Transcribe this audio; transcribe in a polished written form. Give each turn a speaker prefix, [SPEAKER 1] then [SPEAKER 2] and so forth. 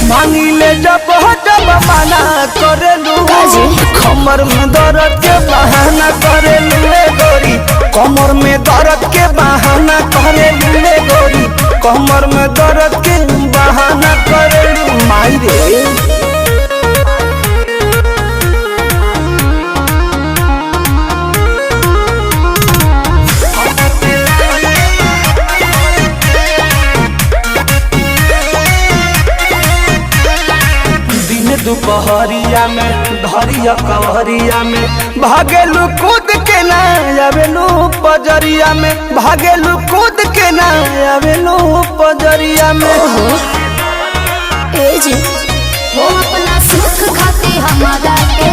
[SPEAKER 1] मांगिले जब माना करेलू कमर में दर्द के बहाना करेलू गोरी कमर में दर्द के बहाना करेलू गोरी कमर में दर्द के बहाना करेलू माई रे। दुपहरिया में धरिया कवरिया में भागेलू कूद के ना आवेलू पजरिया में भागेलू कूद के ना आवेलू पजरिया में
[SPEAKER 2] ए जी हो अपना सुख खाते हमारा के